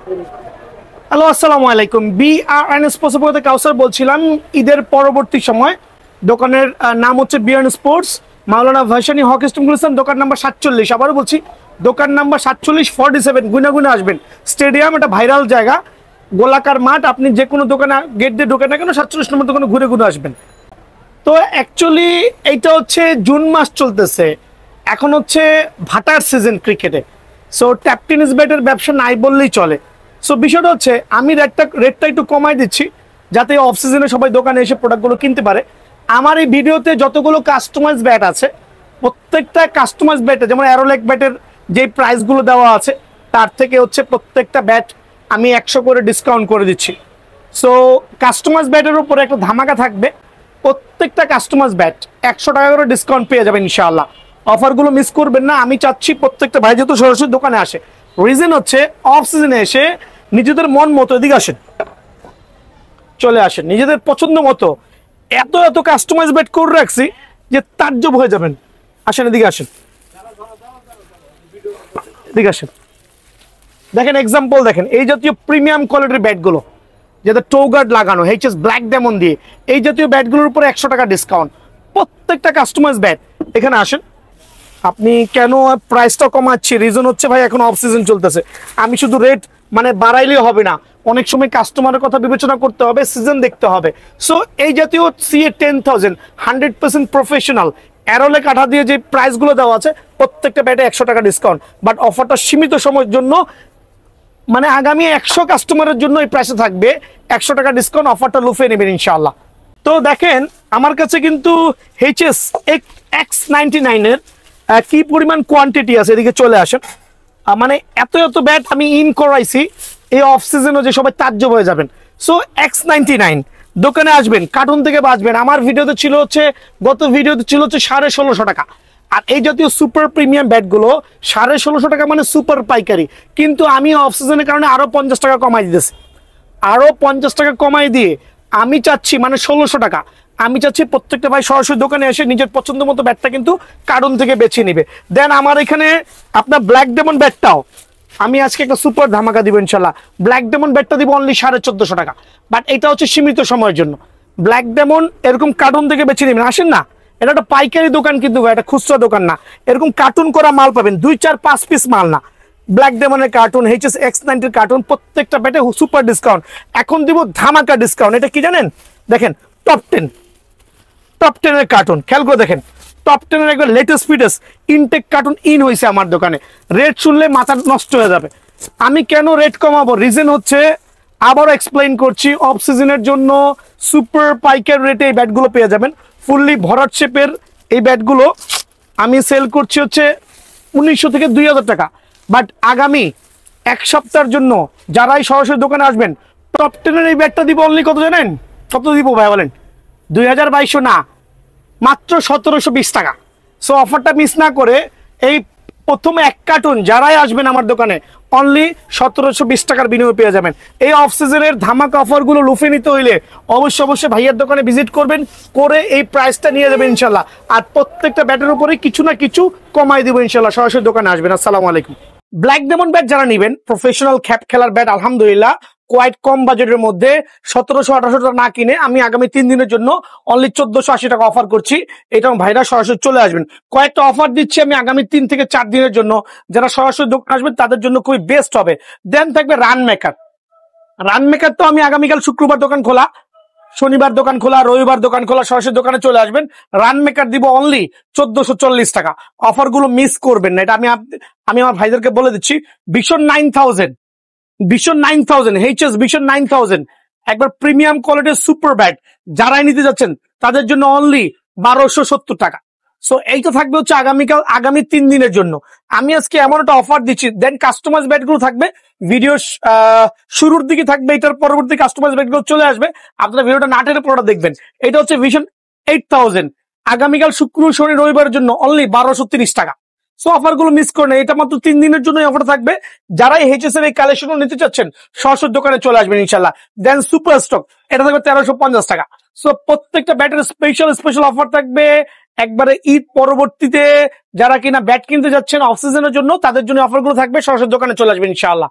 Hello, আসসালামু আলাইকুম। BRN sports থেকে কাউসার বলছিলাম। ঈদের পরবর্তী সময় দোকানের নাম হচ্ছে বিআরএন স্পোর্টস, মাওলানা ভাসানী হকি স্টেডিয়াম গুলিস্তান, দোকান নাম্বার 47। আবারও বলছি, দোকান নাম্বার 4747। গুনে গুনে আসবেন। স্টেডিয়াম একটা ভাইরাল জায়গা, গোলাকার মাঠ। আপনি যে কোনো দোকানে গেট দিয়ে ঢোকেন না কেন, 47 নম্বর দোকানে ঘুরে ঘুরে আসবেন। তো অ্যাকচুয়ালি এইটা হচ্ছে জুন মাস চলতেছে, এখন হচ্ছে ভাটার সিজন ক্রিকেটে। সো ট্যাপ টেনিস ব্যাটের ব্যবসা নাই বললেই চলে। সো বিষয়টা হচ্ছে আমি রেটটা একটু কমাই দিচ্ছি, যাতে অফ সিজনে সবাই দোকানে এসে প্রোডাক্টগুলো কিনতে পারে। আমার এই ভিডিওতে যতগুলো কাস্টমাইজ ব্যাট আছে, প্রত্যেকটা কাস্টমাইজ ব্যাটে, যেমন অ্যারোলেক ব্যাটের যে প্রাইসগুলো দেওয়া আছে, তার থেকে হচ্ছে প্রত্যেকটা ব্যাট আমি 100 করে ডিসকাউন্ট করে দিচ্ছি। সো কাস্টমাইজ ব্যাটের উপরে একটা ধামাকা থাকবে। প্রত্যেকটা কাস্টমাইজ ব্যাট 100 টাকা করে ডিসকাউন্ট পেয়ে যাবেন ইনশাআল্লাহ। অফারগুলো মিস করবেন না। আমি চাচ্ছি প্রত্যেকটা ভাই যেহেতু সরাসরি দোকানে আসে, রিজন হচ্ছে অফ সিজনে এসে নিজেদের মন মতো এদিকে আসেন, চলে আসেন, নিজেদের পছন্দ মতো এত এত কাস্টমাইজ ব্যাট করে রাখছি যে তাজ্জব হয়ে যাবেন। আসেন, এদিকে আসেন, এদিকে আসেন। দেখেন এক্সাম্পল, দেখেন এই জাতীয় প্রিমিয়াম কোয়ালিটির ব্যাটগুলো, যাতে টো গার্ড লাগানো, এইচএস ব্ল্যাক ডায়মন্ড দিয়ে, এই জাতীয় ব্যাটগুলোর উপরে 100 টাকা ডিসকাউন্ট। প্রত্যেকটা কাস্টমাইজ ব্যাট। এখানে আসেন। আপনি কেন প্রাইসটা কমাচ্ছি, রিজন হচ্ছে ভাই এখন অফ সিজন চলতেছে। আমি শুধু রেট মানে বাড়াইলেও হবে না, অনেক সময় কাস্টমারের কথা বিবেচনা করতে হবে, সিজন দেখতে হবে। সো এই জাতীয় সিএ 10,000 100% প্রফেশনাল অ্যারোলে কাঠা দিয়ে যে প্রাইসগুলো দেওয়া আছে, প্রত্যেকটা ব্যাটে 100 টাকা ডিসকাউন্ট। বাট অফারটা সীমিত সময়ের জন্য, মানে আগামী 100 কাস্টমারের জন্য এই প্রাইসে থাকবে 100 টাকা ডিসকাউন্ট। অফারটা লুফে নেবেন ইনশাআল্লাহ। তো দেখেন আমার কাছে কিন্তু এইচএস X99 এর কি পরিমাণ কোয়ান্টিটি আছে, এদিকে চলে আসেন। মানে এত এত ব্যাট আমি ইন করাইছি, এই অফ সিজনে যে সবাই তাজ্জব হয়ে যাবেন। সো X99 দোকানে আসবেন, কার্টুন থেকে বাঁচবেন। আমার ভিডিওতে ছিল হচ্ছে, গত ভিডিওতে ছিল হচ্ছে 1650 টাকা। আর এই জাতীয় সুপার প্রিমিয়াম ব্যাটগুলো 1650 টাকা, মানে সুপার পাইকারি। কিন্তু আমি অফ সিজনের কারণে আরো 50 টাকা কমাই দিতেছি। আরো 50 টাকা কমাই দিয়ে আমি চাচ্ছি, মানে 1600 টাকা। আমি চাচ্ছি প্রত্যেকটা ভাই সরাসরি দোকানে এসে নিজের পছন্দ মতো ব্যাটটা কিন্তু কার্টুন থেকে বেছে নিবে। দেন আমার এখানে আপনার ব্ল্যাক ডায়মন্ড ব্যাটটাও আমি আজকে একটা সুপার ধামাকা দিব ইনশাল্লাহ। ব্ল্যাক ডায়মন্ড ব্যাটটা দিব অনলি 1450 টাকা। বাট এটা হচ্ছে সীমিত সময়ের জন্য। ব্ল্যাক ডায়মন্ড এরকম কার্টুন থেকে বেছে নেবেন। আসেন না, এটা একটা পাইকারি দোকান কিন্তু, এটা খুচরা দোকান না। এরকম কার্টুন করা মাল পাবেন, 2 4 5 পিস মাল না। ব্ল্যাক ডেমনের কার্টুন, এইচএস X90 কার্টুন, প্রত্যেকটা ব্যাটে সুপার ডিসকাউন্ট। এখন দিব ধামাকা ডিসকাউন্ট। এটা কি জানেন? দেখেন টপ 10 এর কার্টুন, খেয়াল করে দেখেন। টপ 10 এর একবার latest fittest intake cartoon in হয়েছে আমার দোকানে। রেট শুনলে মাথা নষ্ট হয়ে যাবে। আমি কেন রেট কমাবো, রিজন হচ্ছে আবারও এক্সপ্লেইন করছি। অফ সিজনের জন্য সুপার পাইকার রেটে এই ব্যাটগুলো পেয়ে যাবেন। ফুললি ভরাট শেপের এই ব্যাটগুলো আমি সেল করছি হচ্ছে 1900 থেকে 2000 টাকা। বাট আগামী এক সপ্তাহের জন্য যারাই সরাসরি দোকানে আসবেন, টপ 10 এর এই ব্যাটটা দিব অনলি কত জানেন? কত দিব ভাই বলেন? 2200 না, মাত্র 1720 টাকা। সো অফারটা মিস না করে এই প্রথমে এক কার্টুন যারাই আসবেন আমার দোকানে অনলি 1720 টাকার বিনিময়ে পেয়ে যাবেন। এই অফ সিজনের ধামাকা অফারগুলো লুফে নিতে হইলে অবশ্যই ভাইয়ার দোকানে ভিজিট করবেন, করে এই প্রাইসটা নিয়ে যাবেন ইনশাল্লাহ। আর প্রত্যেকটা ব্যাটের উপরে কিছু না কিছু কমাই দিব ইনশাল্লাহ। সরাসরি দোকানে আসবেন। আসসালামু আলাইকুম। ব্ল্যাক ডেমন ব্যাট যারা নেবেন, প্রফেশনাল খ্যাপ খেলার ব্যাট, আলহামদুলিল্লাহ কোয়াইট কম বাজেটের মধ্যে 1700-1800 টাকা না কিনে আমি আগামী 3 দিনের জন্য অনলি 1480 টাকা অফার করছি। এটা ভাইরা সরাসরি চলে আসবেন। কয়েকটা অফার দিচ্ছি আমি আগামী 3 থেকে 4 দিনের জন্য। যারা সরাসরি দোকান আসবেন তাদের জন্য খুবই বেস্ট হবে। দেন থাকবে রান মেকার তো আমি আগামীকাল শুক্রবার দোকান খোলা, শনিবার দোকান খোলা, রবিবার দোকান খোলা। সরাসরি দোকানে চলে আসবেন। রান মেকার দিব অনলি 1440 টাকা। অফার গুলো মিস করবেন না, এটা আমি আমার ভাইদেরকে বলে দিচ্ছি। ভিশন 9000 এইচএস ভিশন 9000 একবার প্রিমিয়াম কোয়ালিটির সুপার ব্যাট যারাই নিতে যাচ্ছেন তাদের জন্য অনলি 1270 টাকা। সো এইটা থাকবে হচ্ছে আগামী 3 দিনের জন্য। আমি আজকে এমন একটা অফার দিচ্ছি। দেন কাস্টমাইজ ব্যাট গুলো থাকবে ভিডিও শুরুর দিকে থাকবে, এটার পরবর্তী কাস্টমাইজ ব্যাট গুলো চলে আসবে। আপনারা ভিডিওটা না টেনে পুরোটা দেখবেন। এটা হচ্ছে ভিশন 8000 আগামীকাল শুক্র শনি রবিবারের জন্য অনলি 1230 টাকা। সো অফার গুলো মিস করে না, এটা মাত্র 3 দিনের জন্য অফার থাকবে। যারা এইচএস এর এই কালেকশন নিতে চাচ্ছেন সরাসরি দোকানে চলে আসবেন ইনশাল্লাহ। দেন সুপার স্টক এটা থাকবে 1350 টাকা। সো প্রত্যেকটা ব্যাটের স্পেশাল অফার থাকবে একবারে ঈদ পরবর্তীতে। যারা কিনা ব্যাট কিনতে যাচ্ছেন অফ সিজনের জন্য, তাদের জন্য অফার গুলো থাকবে। সরাসরি দোকানে চলে আসবেন ইনশাআল্লাহ।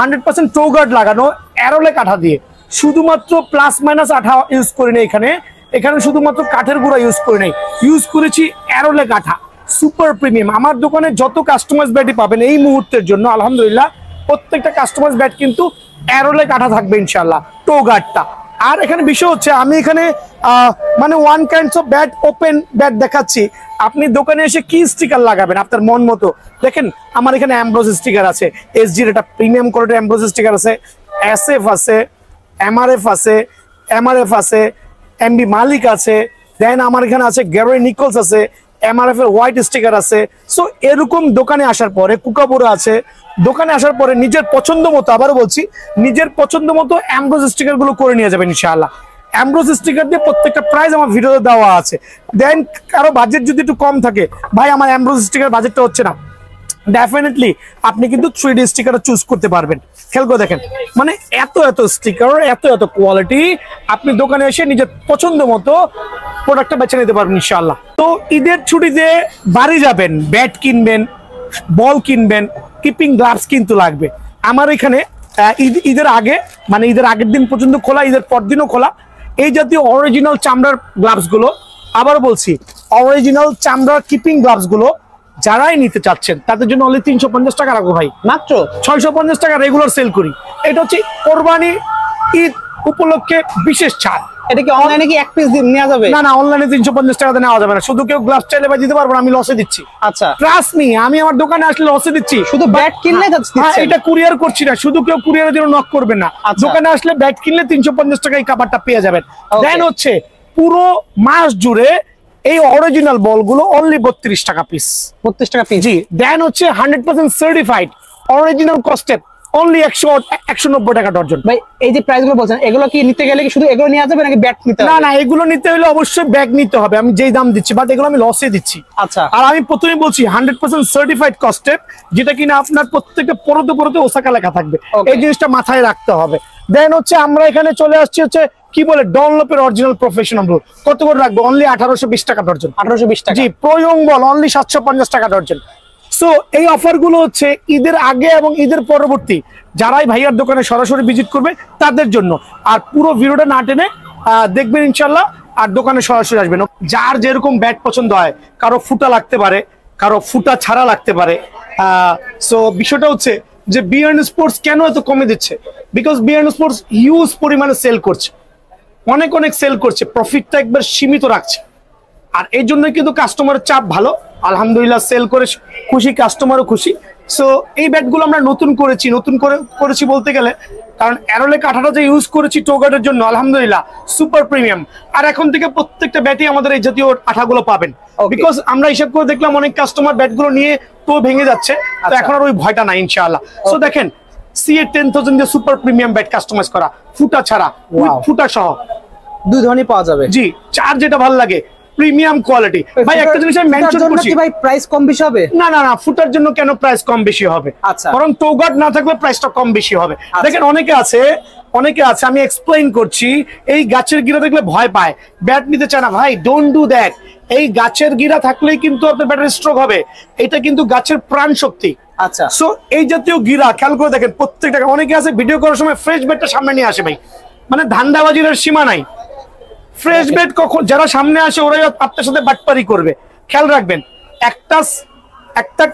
100% টো গার্ড লাগানো অ্যারোলে কাঠা দিয়ে, শুধুমাত্র প্লাস মাইনাস আঠা ইউজ করি না এখানে, এখানে শুধুমাত্র কাঠের গুঁড়া ইউজ করি নাই, ইউজ করেছি অ্যারোলে কাঠা সুপার প্রিমিয়াম। আমার দোকানে যত কাস্টমাইজ ব্যাটই পাবেন এই মুহূর্তের জন্য আলহামদুলিল্লাহ প্রত্যেকটা কাস্টমাইজ ব্যাট কিন্তু অ্যারোলে কাঠা থাকবে ইনশাল্লাহ, টো গার্ডটা। আর এখানে বিষয় হচ্ছে আমি এখানে মানে one kinds of bat, open bat দেখাচ্ছি, আপনি দোকানে এসে কি স্টিকার লাগাবেন আপনার মন মতো। দেখেন আমার এখানে অ্যামব্রোজ স্টিকার আছে, এসজির এটা প্রিমিয়াম কোয়ালিটির অ্যামব্রোজ স্টিকার আছে, এসএফ আছে, এমআরএফ আছে, আছে, এমবি মালিক আছে, দেন আমার এখানে আছে গ্যারোই নিকলস আছে, এমআরএফ এর হোয়াইট স্টিকার আছে। সো এরকম দোকানে আসার পরে কুকাবুরা আছে, দোকানে আসার পরে নিজের পছন্দ মতো, আবারও বলছি নিজের পছন্দ মতো অ্যামব্রোজ স্টিকার গুলো করে নিয়ে যাবেন ইনশাআল্লাহ। অ্যামব্রোজ স্টিকার দিয়ে প্রত্যেকটা প্রাইস আমার ভিডিওতে দেওয়া আছে। দেন কারো বাজেট যদি একটু কম থাকে, ভাই আমার অ্যামব্রোজ স্টিকার বাজেটটা হচ্ছে না, ডেফিনেটলি আপনি কিন্তু 3D স্টিকার চুজ করতে পারবেন। খেয়াল করে দেখেন মানে এত স্টিকার, এত কোয়ালিটি, আপনি দোকানে এসে নিজের পছন্দ মতো প্রোডাক্টটা বেছে নিতে পারবেন ইনশাআল্লাহ। তো ঈদের ছুটিতে বাড়ি যাবেন, ব্যাট কিনবেন, বল কিনবেন, কিপিং গ্লাভস কিন্তু লাগবে। আমার এখানে ঈদের আগে মানে ঈদের আগের দিন পর্যন্ত খোলা, ঈদের পর দিনও খোলা এই জাতীয় অরিজিনাল চামড়ার গ্লাভস গুলো। আবার বলছি অরিজিনাল চামড়ার কিপিং গ্লাভস গুলো যারাই নিতে চাচ্ছেন তাদের জন্য অনলি 350 টাকা রাখবো ভাই, মাত্র 650 টাকা রেগুলার সেল করি। এটা হচ্ছে কোরবানি ঈদ উপলক্ষে বিশেষ ছাড়। এটা কি অনলাইনে কি এক পিস নেওয়া যাবে? না, অনলাইনে 350 টাকাতে নেওয়া যাবে না। শুধু কেউ গ্লাভস চাইলে ভাই দিতে পারবো না, আমি লসে দিচ্ছি। আচ্ছা, ট্রাস্ট মি, আমি আমার দোকানে আসলে লসে দিচ্ছি। শুধু ব্যাট কিনলে এটা কুরিয়ার করছি না, শুধু কেউ কুরিয়ারের জন্য নক করবেন না। দোকানে আসলে ব্যাট কিনলে 350 টাকায় কাভারটা পেয়ে যাবেন। দেন হচ্ছে পুরো মাস জুড়ে এই অরিজিনাল বলগুলো অনলি 32 টাকা পিস। 32 টাকা পিস, জি। দেন হচ্ছে 100% সার্টিফাইড অরিজিনাল কস্টেপ অনলি 190 টাকা ডজন। ভাই এই যে প্রাইস গুলো বলছেন এগুলো কি নিতে গেলে কি শুধু এগুলো নিয়ে যাবে নাকি ব্যাট নিতে হবে? না, এগুলো নিতে হলে অবশ্যই ব্যাগ নিতে হবে, আমি যেই দাম দিচ্ছি, বাট এগুলো আমি লসে দিচ্ছি। আচ্ছা, আর আমি প্রথমে বলছি 100% সার্টিফাইড কস্টেপ, যেটা কিনা আপনার প্রত্যেকটা পরতে ওসাকা লেখা থাকবে, এই জিনিসটা মাথায় রাখতে হবে। দেন হচ্ছে আমরা এখানে চলে আসছি হচ্ছে কি বলে ডনলপের অরিজিনাল প্রফেশনাল বল, কত করে রাখবো? অনলি 1820 টাকা ডজন। 1820 টাকা। জি। প্রয়োং বল অনলি 750 টাকা ডজন। সো এই অফার গুলো হচ্ছে ঈদের আগে এবং ঈদের পরবর্তী যারাই ভাইয়ার দোকানে সরাসরি ভিজিট করবে তাদের জন্য। আর পুরো ভিডিওটা না টেনে দেখবেন ইনশাল্লাহ, আর দোকানে সরাসরি আসবেন। যার যেরকম ব্যাট পছন্দ হয়, কারো ফুটা লাগতে পারে, কারো ফুটা ছাড়া লাগতে পারে। সো বিষয়টা হচ্ছে যে বিএন স্পোর্টস কেন এত কমে দিচ্ছে, বিকজ বিএন স্পোর্টস হিউজ পরিমাণে সেল করছে, অনেক সেল করছে, প্রফিটটা একবার সীমিত রাখছে। আর এই জন্য কিন্তু কাস্টমারের চাপ ভালো, আলহামদুলিল্লাহ সেল করে খুশি, কাস্টমারও খুশি। সো এই ব্যাটগুলো আমরা নতুন করেছি বলতে গেলে, কারণ অ্যারোলে কাঠাটা যে ইউজ করেছি টোগার্ডের জন্য আলহামদুলিল্লাহ সুপার প্রিমিয়াম। আর এখন থেকে প্রত্যেকটা ব্যাটই আমাদের এই জাতীয় আঠাগুলো পাবেন, বিকজ আমরা হিসাব করে দেখলাম অনেক কাস্টমার ব্যাটগুলো নিয়ে তো ভেঙে যাচ্ছে, তো এখন আর ওই ভয়টা নাই ইনশাআল্লাহ। সো দেখেন CA 10000 দিয়ে সুপার প্রিমিয়াম ব্যাট কাস্টমাইজ করা, ফুটা ছাড়া, ফুটা সহ দুই ধরনের পাওয়া যাবে। জি, চার যেটা ভালো লাগে, প্রিমিয়াম কোয়ালিটি। ভাই একটা জিনিস আমি মেনশন করছি, ভাই প্রাইস কম বেশি হবে? না, ফুটার জন্য কেন প্রাইস কম বেশি হবে? আচ্ছা, বরং টোগার্ড না থাকলে প্রাইসটা কম বেশি হবে। দেখেন অনেকে আছে আমি এক্সপ্লেইন করছি, এই গাছের গিরা দেখলে ভয় পায়, ব্যাট নিতে চায় না। ভাই ডোন্ট ডু দ্যাট। এই গাছের গিরা থাকলেই কিন্তু আপনার ব্যাটারি স্ট্রোক হবে, এটা কিন্তু গাছের প্রাণ শক্তি। আচ্ছা, সো এই জাতীয় গিরা খেয়াল করে দেখেন প্রত্যেকটা। অনেকে আছে ভিডিও করার সময় ফ্রেশ ব্যাটটা সামনে নিয়ে আসে, ভাই মানে ধান্দাবাজির সীমা নাই। ফ্রেশ বেড কখন যারা সামনে আসে ওরাই আপনার সাথে বাটপারি করবে। খেয়াল রাখবেন একটা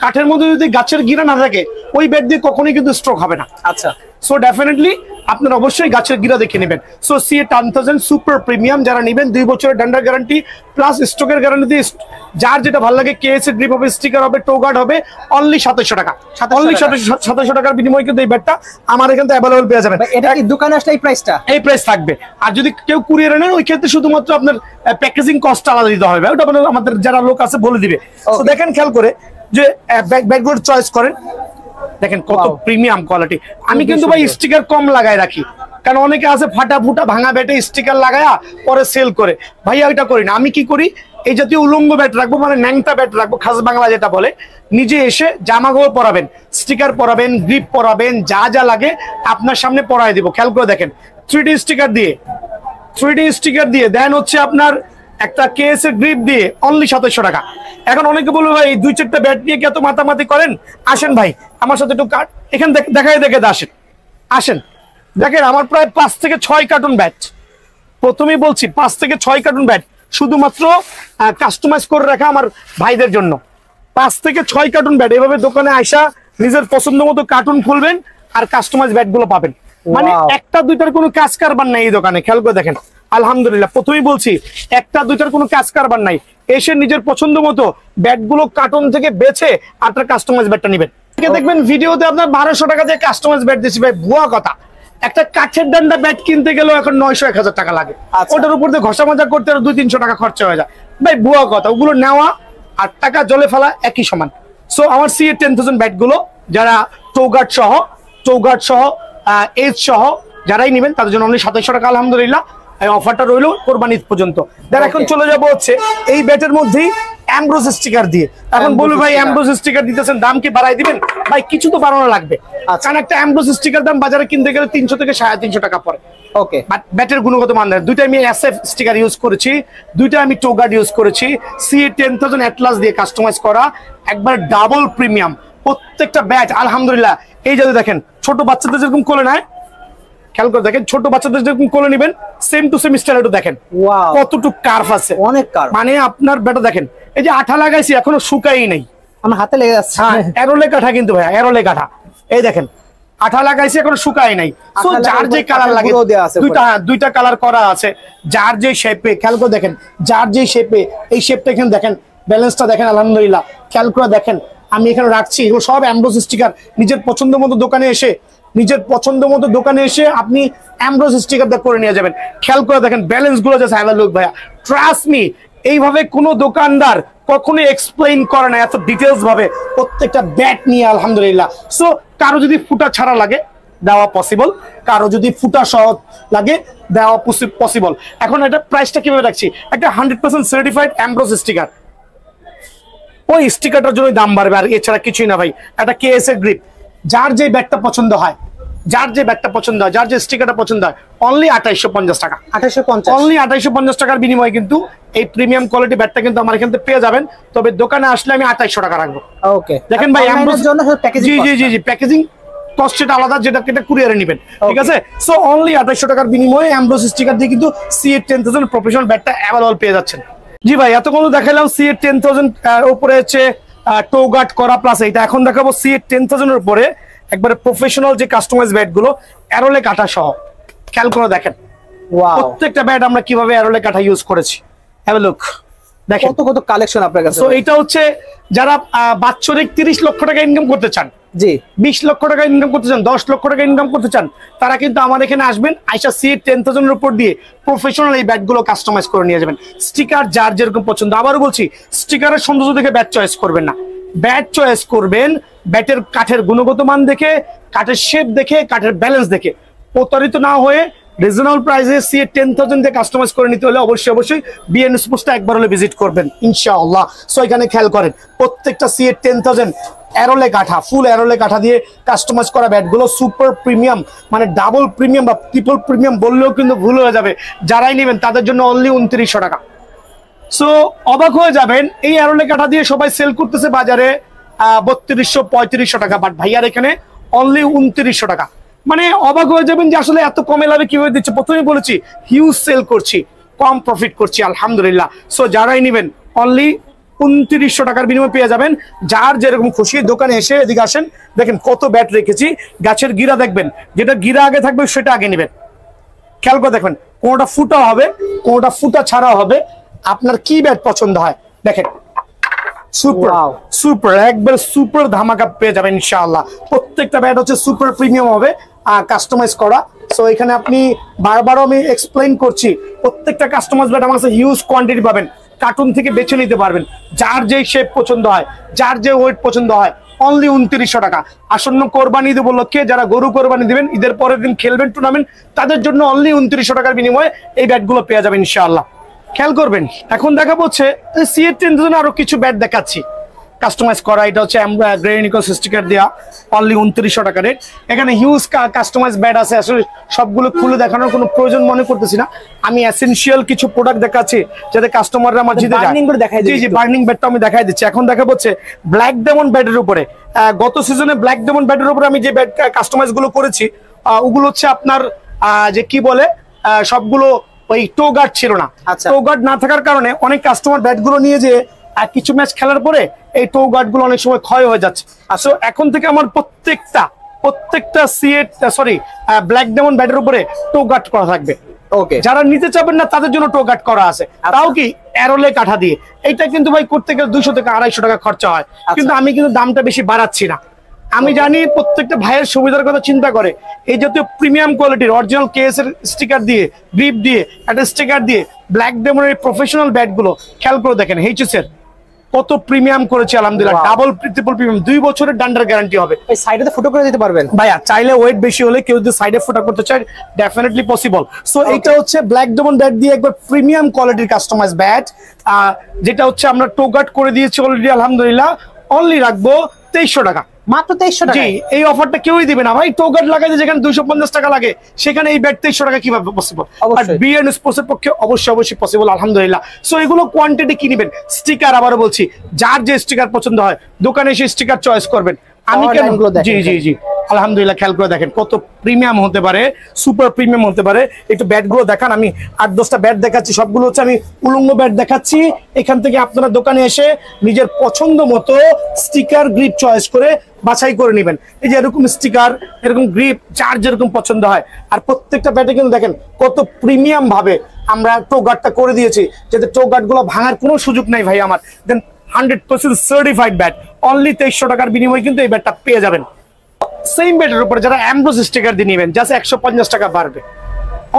কাঠের মধ্যে যদি গাছের গিরা না থাকে, ওই বেড দিয়ে কখনোই কিন্তু স্ট্রোক হবে না। আচ্ছা, সো ডেফিনেটলি আপনার অবশ্যই গাছের গিরা দেখে নেবেন। সো CA 10000 সুপার প্রিমিয়াম যারা নেবেন, 2 বছরের ডান্ডার গ্যারান্টি প্লাস স্টকের গ্যারান্টি দিয়ে, যার যেটা ভালো লাগে KS এর গ্রিপ হবে, স্টিকার হবে, টোগার্ড হবে, অনলি 2700 টাকা। অনলি 2700 টাকার বিনিময়ে কিন্তু এই ব্যাটটা আমার এখানে অ্যাভেলেবল পেয়ে যাবেন। এটা কি দোকানে আসলে এই প্রাইস থাকবে? আর যদি কেউ কুরিয়ারে নেন ওই ক্ষেত্রে শুধুমাত্র আপনার প্যাকেজিং কস্ট আলাদা দিতে হবে, ওটা আমাদের যারা লোক আছে বলে দিবে। তো দেখেন খেয়াল করে যে ব্যাগগুলোর চয়েস করেন, দেখেন কত প্রিমিয়াম কোয়ালিটি। আমি কিন্তু ভাই স্টিকার কম লাগায় রাখি, কারণ অনেকে আছে ফাটা ফুটা ভাঙা ব্যাটে স্টিকার লাগায়া পরে সেল করে। ভাইয়া ওইটা করি না, আমি কি করি এই জাতীয় উলঙ্গ ব্যাট রাখবো, মানে ন্যাংটা ব্যাট রাখবো, খাস বাংলা যেটা বলে। নিজে এসে জামা কাপড় পরাবেন, স্টিকার পরাবেন, গ্রিপ পরাবেন, যা লাগে আপনার সামনে পরাই দিব। খেয়াল করে দেখেন 3D স্টিকার দিয়ে দেন হচ্ছে আপনার একটা কেএস এর গ্রিপ দিয়ে অনলি 2700 টাকা। এখন অনেকে বলবে ভাই 2-4টা ব্যাট নিয়ে কি এত মাতামাতি করেন? আসেন ভাই আমার সাথে একটু এখানে দেখাই দেখে আসেন, আসেন দেখেন আমার প্রায় 5 থেকে 6 কার্টুন ব্যাট। প্রথমেই বলছি 5 থেকে 6 কার্টুন ব্যাট শুধুমাত্র কাস্টমাইজ করে রাখা আমার ভাইদের জন্য। 5 থেকে 6 কার্টুন ব্যাট এভাবে দোকানে আইসা নিজের পছন্দ মতো কার্টুন খুলবেন আর কাস্টমাইজ ব্যাট গুলো পাবেন। মানে একটা দুইটার কোনো কাজ কারবার নাই এই দোকানে, খেয়াল করে দেখেন। আলহামদুলিল্লাহ প্রথমেই বলছি একটা দুইটার কোনো কাজ কারবার নাই। এসে নিজের পছন্দ মতো ব্যাট গুলো কার্টুন থেকে বেছে আপনার কাস্টমাইজ ব্যাটটা নেবেন। দেখবেন ভিডিওতে আপনার 1200 টাকা দিয়ে কাস্টমাইজ ব্যাট দিচ্ছি, ভাই ভুয়া কথা। একটা কাঠের ডান্ডা ব্যাট কিনতে গেলেও এখন 900-1000 টাকা লাগে। ওটার উপর দিয়ে ঘষা মাজা করতে 200-300 টাকা খরচা হয়ে যায়। ভাই ভুয়া কথা, ওগুলো নেওয়া আর টাকা জলে ফেলা একই সমান। সো আমার CA10000 ব্যাট গুলো যারা চৌগাট সহ এজ সহ যারাই নেবেন তাদের জন্য অনলি 2700 টাকা। আলহামদুলিল্লাহ এই অফারটা রইলো কোরবানি ঈদ পর্যন্ত। দেন এখন চলে যাবো হচ্ছে এই ব্যাটের মধ্যেই অ্যামব্রোস স্টিকার দিয়ে। এখন বলবে ভাই অ্যামব্রোস স্টিকার দিতেছেন, দাম কি বাড়াই দিবেন? ভাই কিছু তো বাড়ানো লাগবে, কারণ একটা অ্যামব্রোস স্টিকার দাম বাজারে কিনতে গেলে 300 থেকে 350 টাকা পড়ে। ওকে, বাট ব্যাটের গুণগত মান দেয়। দুইটা আমি SF স্টিকার ইউজ করেছি, দুইটা আমি টোগার্ড ইউজ করেছি। CA10000 অ্যাটলাস দিয়ে কাস্টমাইজ করা, একবার ডাবল প্রিমিয়াম প্রত্যেকটা ব্যাট। আলহামদুলিল্লাহ এই যে দেখেন ছোট বাচ্চাদের যেরকম কোলে নেয়, খেয়াল করে দেখেন ছোট বাচ্চাদের যেরকম কোলে নেবেন সেম টু সেম স্টাইল একটু দেখেন কতটুকু কার্ভ আছে, অনেক কার্ভ। মানে আপনার ব্যাটা দেখেন এই যে আঠা লাগাইছি এখনো শুকাই নাই, আমার হাতে লেগে যাচ্ছে। হ্যাঁ এরোলে কাঠা কিন্তু ভাই, এরোলে কাঠা। এই দেখেন আঠা লাগাইছি এখনো শুকাই নাই। সো যার যে কালার লাগে দুইটা কালার করা আছে, যার যে শেপে খেয়াল করে দেখেন, যার যে শেপে এই শেপটা এখানে দেখেন, ব্যালেন্সটা দেখেন। আলহামদুলিল্লাহ খেয়াল করে দেখেন আমি এখানে রাখছি, এগুলো সব অ্যামব্রোস স্টিকার। নিজের পছন্দ মতো দোকানে এসে আপনি অ্যামব্রোস স্টিকার দিয়ে করে নিয়ে যাবেন। খেয়াল করে দেখেন ব্যালেন্স গুলো জাস্ট হ্যাভ আ লুক ভাইয়া, ট্রাস্ট মি এইভাবে কোনো দোকানদার কখনোই এক্সপ্লেইন করে না এত ডিটেইলস ভাবে প্রত্যেকটা ব্যাট নিয়ে। আলহামদুলিল্লাহ। সো কারো যদি ফুটা ছাড়া লাগে দেওয়া পসিবল, কারো যদি ফুটা সহ লাগে দেওয়া পসিবল। এখন এটা প্রাইসটা কিভাবে রাখছি, একটা 100% সার্টিফাইড অ্যামব্রোস স্টিকার, ওই স্টিকারটার জন্য দাম বাড়বে আর এছাড়া কিছুই না ভাই। একটা কেএস এর গ্রিপ, যার যে ব্যাটটা পছন্দ হয়, যার যে স্টিকারটা পছন্দ হয়, অনলি 2850 টাকা। 2850, অনলি 2850 টাকার বিনিময়ে কিন্তু এই প্রিমিয়াম কোয়ালিটি ব্যাটটা কিন্তু আমার এখান থেকে পেয়ে যাবেন। তবে দোকানে আসলে আমি 2800 টাকা রাখবো। ওকে দেখেন ভাই অ্যামব্রোস জন্য প্যাকেজিং, জি প্যাকেজিং কস্ট সেটা আলাদা, যেটা কুরিয়ারে নেবেন, ঠিক আছে। সো অনলি 2800 টাকার বিনিময়ে অ্যামব্রোস স্টিকার দিয়ে কিন্তু CA10000 প্রফেশনাল ব্যাটটা অ্যাভেলেবল পেয়ে যাচ্ছেন। জি ভাই এতক্ষণ দেখালাম CA10000 উপরে হচ্ছে টোগার্ড করা প্লাস এইটা। এখন দেখাবো CA10000 এর উপরে একবারে প্রফেশনাল যে কাস্টমাইজ ব্যাট গুলো অ্যারোলে কাটা সহ। খেয়াল করে দেখেন প্রত্যেকটা ব্যাট আমরা কিভাবে অ্যারোলে কাটা ইউজ করেছি। হ্যাভ আ লুক, দেখেন কত কালেকশন আপনার কাছে। তো এটা হচ্ছে যারা বাৎসরিক 30 লক্ষ টাকা ইনকাম করতে চান, জি 20 লক্ষ টাকা ইনকাম করতে চান, 10 লক্ষ টাকা ইনকাম করতে চান, তারা কিন্তু আমার এখানে আসবেন, আইসা CA10000 এর উপর দিয়ে প্রফেশনাল এই ব্যাট গুলো কাস্টমাইজ করে নিয়ে যাবেন। স্টিকার যার যেরকম পছন্দ, আবারও বলছি স্টিকারের সৌন্দর্য দেখে ব্যাট চয়েস করবেন না, ব্যাট চয়েস করবেন ব্যাটের কাঠের গুণগত মান দেখে, কাঠের শেপ দেখে, কাঠের ব্যালেন্স দেখে। প্রতারিত না হয়ে রিজনেবল প্রাইসে CA10000 দিয়ে কাস্টমাইজ করে নিতে হলে অবশ্যই বিএন স্পোর্টসটা একবার হলে ভিজিট করবেন ইনশাআল্লাহ। সো এখানে খেয়াল করেন প্রত্যেকটা CA10000 অ্যারোলে কাঠা, ফুল অ্যারোলে কাঠা দিয়ে কাস্টমাইজ করা ব্যাটগুলো সুপার প্রিমিয়াম, মানে ডাবল প্রিমিয়াম বা ট্রিপল প্রিমিয়াম বললেও কিন্তু ভুল হয়ে যাবে। যারাই নেবেন তাদের জন্য অনলি 2900 টাকা। সো অবাক হয়ে যাবেন এই অ্যারোলে কাঠা দিয়ে সবাই সেল করতেছে বাজারে 3200-3500 টাকা, বাট ভাইয়ার এখানে অনলি 2900 টাকা। মানে অবাক হয়ে যাবেন যে আসলে এত কমে লাভে কিভাবে দিচ্ছে। প্রথমেই বলেছি হিউজ সেল করছি, কম প্রফিট করছি আলহামদুলিল্লাহ। সো যারাই নেবেন অনলি 2900 টাকার বিনিময়ে পেয়ে যাবেন। যার যেরকম খুশি দোকানে এসে এদিকে আসেন, দেখেন কত ব্যাট রেখেছি। গাছের গিরা দেখবেন, যেটা গিরা আগে থাকবে সেটা আগে নেবেন। খেয়াল করে দেখবেন কোনটা ফুটা হবে, কোনটা ফুটা ছাড়া হবে, আপনার কি ব্যাট পছন্দ হয় দেখেন। সুপার একবার সুপার ধামাকা পেয়ে যাবেন ইনশাআল্লাহ। প্রত্যেকটা ব্যাট হচ্ছে সুপার প্রিমিয়াম হবে আর কাস্টমাইজ করা। সো এখানে আপনি বারবার আমি এক্সপ্লেইন করছি, প্রত্যেকটা কাস্টমাইজ ব্যাট আমার কাছে হিউজ কোয়ান্টিটি পাবেন, কার্টুন থেকে বেছে নিতে পারবেন। যার যে শেপ পছন্দ হয়, যার যে ওয়েট পছন্দ হয়, অনলি 2900 টাকা। আসন্ন কোরবানি ঈদ উপলক্ষে যারা গরু কোরবানি দিবেন, ঈদের পরের দিন খেলবেন টুর্নামেন্ট, তাদের জন্য অনলি 2900 টাকার বিনিময়ে এই ব্যাটগুলো পেয়ে যাবেন ইনশাআল্লাহ। খেয়াল করবেন এখন দেখা হচ্ছে CA10000 আরো কিছু ব্যাট দেখাচ্ছি। কাস্টমাইজ করা, এটা হচ্ছে গ্রেনিকো স্টিকার দেওয়া, অনলি 2900 টাকা রেট। এখানে হিউজ কাস্টমাইজ ব্যাট আছে, আসলে সবগুলো খুলে দেখানোর কোনো প্রয়োজন মনে করতেছি না, আমি এসেনশিয়াল কিছু প্রোডাক্ট দেখাচ্ছি যাতে কাস্টমাররা আমার জিতে যায়। জি জি, বার্নিং ব্যাটটা আমি দেখাই দিচ্ছি। এখন দেখাবো হচ্ছে ব্ল্যাক ডায়মন্ড ব্যাটের উপরে, গত সিজনে ব্ল্যাক ডায়মন্ড ব্যাটের উপরে আমি যে ব্যাট কাস্টমাইজ গুলো করেছি ওগুলো হচ্ছে আপনার যে কি বলে সবগুলো ওই টো গার্ড ছিল না। টো গার্ড না থাকার কারণে অনেক কাস্টমার ব্যাট গুলো নিয়ে যে কিছু ম্যাচ খেলার পরে এই টো গার্ড গুলো অনেক সময় ক্ষয় হয়ে যাচ্ছে। সো এখন থেকে আমার প্রত্যেকটা ব্ল্যাক ডায়মন্ড ব্যাটের উপরে টো গার্ড করা থাকবে। ওকে, যারা নিতে চাবেন না তাদের জন্য টো গার্ড করা আছে, তাও কি অ্যারোলে কাঠা দিয়ে। এটা কিন্তু ভাই করতে গেলে 200 থেকে 250 টাকা খরচা হয়, কিন্তু আমি কিন্তু দামটা বেশি বাড়াচ্ছি না। আমি জানি প্রত্যেকটা ভাইয়ের সুবিধার কথা চিন্তা করে এই জাতীয় প্রিমিয়াম কোয়ালিটির অরিজিনাল কেএস এর স্টিকার দিয়ে, গ্রিপ দিয়ে, একটা স্টিকার দিয়ে ব্ল্যাক ডায়মন্ডের প্রফেশনাল ব্যাট গুলো খেয়াল করে দেখেন এইচএস এর কত প্রিমিয়াম করেছে আলহামদুলিল্লাহ। ডাবল ট্রিপল প্রিমিয়াম, 2 বছরের ডান্ডার গ্যারান্টি হবে। এই সাইডে ফটো করে দিতে পারবেন ভাইয়া, চাইলে ওয়েট বেশি হলে কেউ যদি সাইডে ফটো করতে চায় ডেফিনেটলি পসিবল। সো এটা হচ্ছে ব্ল্যাক ডায়মন্ড ব্যাট দিয়ে একবার প্রিমিয়াম কোয়ালিটির কাস্টমাইজ ব্যাট, যেটা হচ্ছে আমরা টো গার্ড করে দিয়েছি অলরেডি আলহামদুলিল্লাহ। অনলি রাখবো 2300 টাকা, মাত্র 2300 টাকা। জি, এই অফারটা কেউই দিবে না ভাই। টো গার্ড লাগাইতে যেখানে 250 টাকা লাগে সেখানে এই ব্যাট 2300 টাকা কিভাবে পসিবল? আর বিএন স্পোর্টস এর পক্ষে অবশ্যই পসিবল আলহামদুলিল্লাহ। সো এগুলো কোয়ান্টিটি কি নেবেন, স্টিকার আবারও বলছি, যার যে স্টিকার পছন্দ হয় দোকানে এসে স্টিকার চয়েস করবেন। আমি কেন জি আলহামদুলিল্লাহ, খেয়াল করে দেখেন কত প্রিমিয়াম হতে পারে, সুপার প্রিমিয়াম হতে পারে। একটু ব্যাট গুলো দেখান, আমি 8-10টা ব্যাট দেখাচ্ছি, সবগুলো হচ্ছে আমি উলঙ্গ ব্যাট দেখাচ্ছি। এখান থেকে আপনারা দোকানে এসে নিজের পছন্দ মতো স্টিকার গ্রিপ চয়েস করে বাছাই করে নেবেন। এই যে এরকম স্টিকার, এরকম গ্রিপ যার যেরকম পছন্দ হয়। আর প্রত্যেকটা ব্যাটে কিন্তু দেখেন কত প্রিমিয়াম ভাবে আমরা টো গার্ডটা করে দিয়েছি, যাতে টো গার্ড গুলো ভাঙার কোনো সুযোগ নাই ভাই আমার। দেন 100% সার্টিফাইড ব্যাট, অনলি 2300 টাকার বিনিময়ে কিন্তু এই ব্যাটটা পেয়ে যাবেন। সেম ব্যাটের উপরে যারা অ্যামব্রোস স্টিকার দিয়ে নেবেন জাস্ট 150 টাকা বাড়বে,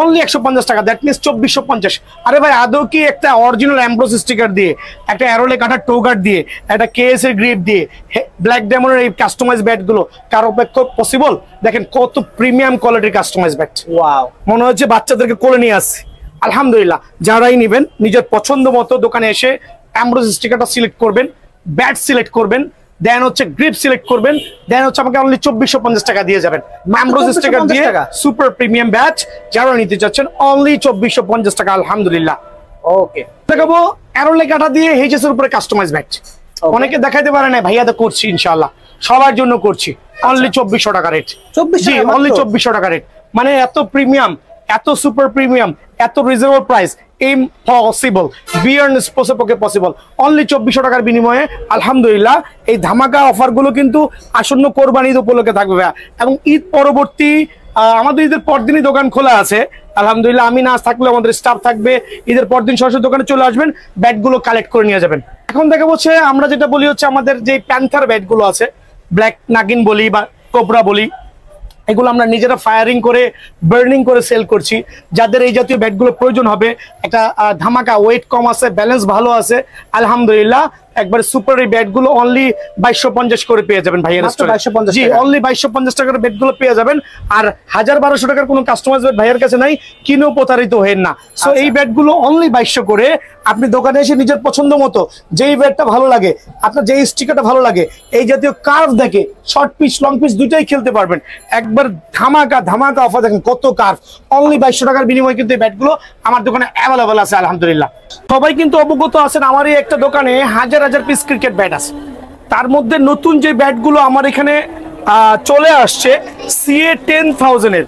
অনলি 150 টাকা, দ্যাট মিনস 2450। আরে ভাই, আদৌ কি একটা অরিজিনাল অ্যামব্রোস স্টিকার দিয়ে, একটা অ্যারোলে কাটা টো গার্ড দিয়ে, একটা কেএস এর গ্রিপ দিয়ে ব্ল্যাক ডায়মন্ডের এই কাস্টমাইজ ব্যাট গুলো কারো পক্ষে পসিবল? দেখেন কত প্রিমিয়াম কোয়ালিটির কাস্টমাইজ ব্যাট, ওয়াও, মনে হচ্ছে বাচ্চাদেরকে কোলে নিয়ে আসছে। আলহামদুলিল্লাহ, যারাই নেবেন নিজের পছন্দ মতো দোকানে এসে অ্যামব্রোস স্টিকারটা সিলেক্ট করবেন, ব্যাট সিলেক্ট করবেন, দেন হচ্ছে গ্রিপ সিলেক্ট করবেন, দেন হচ্ছে আমাকে অনলি 2450 টাকা দিয়ে যাবেন। অ্যামব্রোস স্টিকার দিয়ে সুপার প্রিমিয়াম ব্যাট যারা নিতে চাচ্ছেন অনলি 2450 টাকা আলহামদুলিল্লাহ। ওকে, দেখাবো অ্যারোলে কাটা দিয়ে এইচএস এর উপরে কাস্টমাইজ ব্যাট। অনেকে দেখাইতে পারে না, ভাইয়া তো করছি ইনশাআল্লাহ, সবার জন্য করছি, অনলি 2400 টাকা রেট। জি, অনলি 2400 টাকা রেট, মানে এত প্রিমিয়াম, এত সুপার প্রিমিয়াম, এত রিজনেবল প্রাইস ইম্পসিবল, বিয়ার্ন স্পোর্টস এর পক্ষে পসিবল। অনলি 2400 টাকার বিনিময়ে আলহামদুলিল্লাহ এই ধামাকা অফার গুলো কিন্তু আসন্ন কোরবানি ঈদ উপলক্ষে থাকবে, এবং ঈদ পরবর্তী আমাদের ঈদের পরদিনই দোকান খোলা আছে আলহামদুলিল্লাহ। আমি না থাকলে আমাদের স্টাফ থাকবে, ঈদের পরদিন সরাসরি দোকানে চলে আসবেন, ব্যাট গুলো কালেক্ট করে নিয়ে যাবেন। এখন দেখা হচ্ছে আমরা যেটা বলি হচ্ছে আমাদের যে প্যান্থার ব্যাট গুলো আছে, ব্ল্যাক নাগিন বলি বা কোবরা বলি, এগুলো আমরা নিজেরা ফায়ারিং করে বার্নিং করে সেল করছি। যাদের এই জাতীয় ব্যাটগুলো প্রয়োজন হবে, একটা ধামাকা, ওয়েট কম আছে, ব্যালেন্স ভালো আছে, আলহামদুলিল্লাহ একবার সুপার এই ব্যাটগুলো অনলি 2250 করে পেয়ে যাবেন ভাইয়ের স্টোরে। জি, অনলি 2250 টাকার ব্যাটগুলো পেয়ে যাবেন। আর 1000-1200 টাকার কোনো কাস্টমাইজ ব্যাট ভাইয়ের কাছে নাই, কিনেও প্রতারিত হবেন না। সো এই ব্যাটগুলো অনলি 2200 করে আপনি দোকানে এসে নিজের পছন্দ মতো যেই ব্যাটটা ভালো লাগে, আপনার যেই স্টিকারটা ভালো লাগে, এই জাতীয় কার্ভ দেখে শর্ট পিচ লং পিচ দুইটাই খেলতে পারবেন। একবার ধামাকা অফার দেখেন, কত কার্ভ, অনলি 2200 টাকার বিনিময়ে কিন্তু এই ব্যাটগুলো আমার দোকানে অ্যাভেলেবল আছে আলহামদুলিল্লাহ। সবাই কিন্তু অবগত আছেন আমার এই একটা দোকানে হাজার পিস ক্রিকেট ব্যাট আছে। তার মধ্যে নতুন যে ব্যাটগুলো আমার এখানে চলে আসছে CA 10000 এর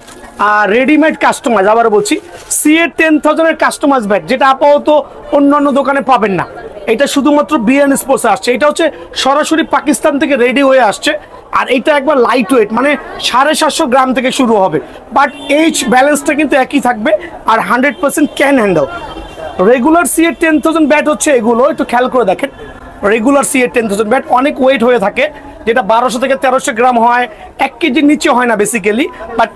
রেডিমেড কাস্টমাইজ, আবার বলছি CA 10000 এর কাস্টমাইজ ব্যাট, যেটা আপাতত অন্যান্য দোকানে পাবেন না। এটা শুধুমাত্র বিএন স্পোর্টস আসছে, এটা হচ্ছে সরাসরি পাকিস্তান থেকে রেডি হয়ে আসছে। আর এটা একবার লাইট ওয়েট, মানে 750 গ্রাম থেকে শুরু হবে, বাট এইচ ব্যালেন্সটা কিন্তু একই থাকবে, আর 100% can handle. Regular CA 10000 bat হচ্ছে এগুলো, একটু খেয়াল করে দেখেন। রেগুলার CA 10000 ব্যাট অনেক ওয়েট হয়ে থাকে, যেটা 1200 থেকে 1300 গ্রাম হয়, 1 কেজির নিচে হয় না বেসিক্যালি, বাট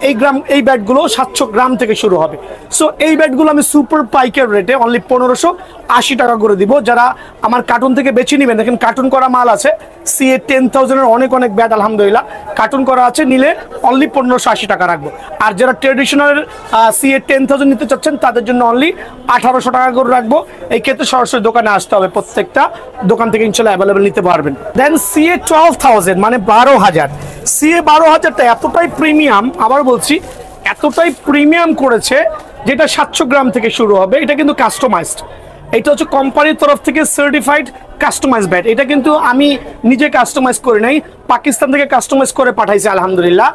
এই ব্যাটগুলো 700 গ্রাম থেকে শুরু হবে। সো এই ব্যাটগুলো আমি সুপার পাইকার রেটে অনলি 1580 টাকা করে দিব। যারা আমার কার্টুন থেকে বেছে নেবেন, দেখেন কার্টুন করা মাল আছে, CA 10,000 এর অনেক ব্যাট আলহামদুলিল্লাহ কার্টুন করা আছে, নিলে অনলি 1580 টাকা রাখবো। আর যারা ট্রেডিশনাল CA 10,000 নিতে চাচ্ছেন তাদের জন্য অনলি 1800 টাকা করে রাখবো। এই ক্ষেত্রে সরাসরি দোকানে আসতে হবে, প্রত্যেকটা দোকান থেকে ইনশাল্লাহ অ্যাভেলেবেল নিতে পারবেন। দেন CA 12,000 মানে 12,000, CA 12,000টা এতটাই প্রিমিয়াম, আবার বলছি এতটাই প্রিমিয়াম করেছে, যেটা 700 গ্রাম থেকে শুরু হবে। এটা কিন্তু কাস্টমাইজড, এটা হচ্ছে কোম্পানির তরফ থেকে সার্টিফাইড কাস্টমাইজ ব্যাট। এটা কিন্তু আমি নিজে কাস্টমাইজ করে নাই, পাকিস্তান থেকে কাস্টমাইজ করে পাঠাইছে আলহামদুলিল্লাহ।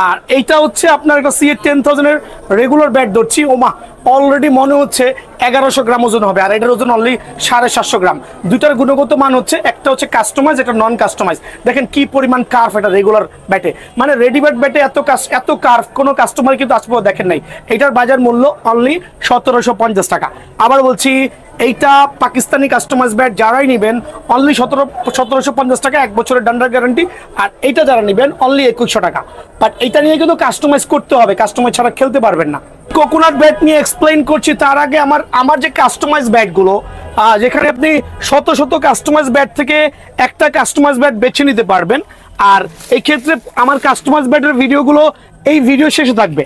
আর এইটা হচ্ছে আপনার একটা CA 10,000 এর রেগুলার ব্যাট ধরছি, ওমা অলরেডি মনে হচ্ছে 1100 গ্রাম ওজন হবে, আর এটার ওজন অনলি 750 গ্রাম। দুটার গুণগত মান হচ্ছে, একটা হচ্ছে কাস্টমাইজ, এটা নন কাস্টমাইজ। দেখেন কি পরিমাণ কার্ভ এটা রেগুলার ব্যাটে, মানে রেডিমেড ব্যাটে এত কার্ভ কোনো কাস্টমার কিন্তু আজ পর্যন্ত দেখেন নাই। এটার বাজার মূল্য অনলি 1750 টাকা। আবার বলছি এইটা পাকিস্তানি কাস্টমাইজ ব্যাট যারাই নেবেন অনলি 1750 টাকা, 1 বছরের ডান্ডার গ্যারান্টি। আর এইটা যারা নেবেন অনলি 2100 টাকা। বাট এইটা নিয়ে কিন্তু কাস্টমাইজ করতে হবে, কাস্টমাইজ ছাড়া খেলতে পারবেন না। কোকোনাট ব্যাট নিয়ে এক্সপ্লেইন করছি, তার আগে আমার যে কাস্টমাইজ ব্যাটগুলো, যেখানে আপনি শত শত কাস্টমাইজ ব্যাট থেকে একটা কাস্টমাইজ ব্যাট বেছে নিতে পারবেন। আর এই ক্ষেত্রে আমার কাস্টমাইজ ব্যাটের ভিডিওগুলো এই ভিডিও শেষে থাকবে,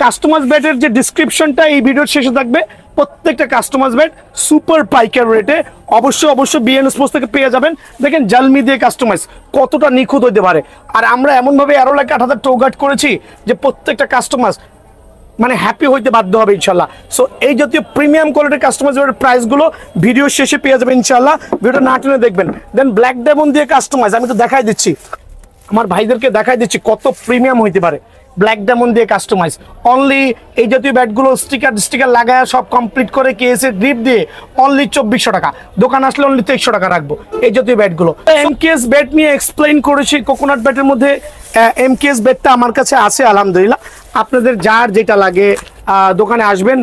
কাস্টমাইজ ব্যাটের যে ডিসক্রিপশনটা এই ভিডিওর শেষে থাকবে। প্রত্যেকটা কাস্টমাইজ ব্যাট সুপার পাইকার রেটে অবশ্যই বিএন স্পোর্টস থেকে পেয়ে যাবেন। দেখেন জালমি দিয়ে কাস্টমাইজ কতটা নিখুঁত হইতে পারে। আর আমরা এমনভাবে 11,08,000 টোগার্ড করেছি যে প্রত্যেকটা কাস্টমাইজ মানে হ্যাপি হইতে বাধ্য হবে ইনশাল্লাহ। সো এই জাতীয় প্রিমিয়াম কোয়ালিটির কাস্টমাইজের প্রাইসগুলো ভিডিও শেষে পেয়ে যাবেন ইনশাল্লাহ, ভিডিওটা না টেনে দেখবেন। দেন ব্ল্যাক ডায়মন্ড দিয়ে কাস্টমাইজ আমি তো দেখাই দিচ্ছি, আমার ভাইদেরকে দেখাই দিচ্ছি কত প্রিমিয়াম হইতে পারে। ব্ল্যাক ডায়মন্ড দিয়ে কাস্টমাইজ অনলি এই জাতীয় ব্যাটগুলো স্টিকার লাগায় সব কমপ্লিট করে কেএসএ গ্রিপ দিয়ে অনলি 2400 টাকা। দোকান আসলে অনলি 2300 টাকা রাখবো এই জাতীয় ব্যাটগুলো। MKS ব্যাট নিয়ে এক্সপ্লেইন করেছি, কোকোনাট ব্যাটের মধ্যে MKS ব্যাটটা আমার কাছে আছে আলহামদুলিল্লাহ। আপনাদের যার যেটা লাগে দোকানে আসবেন,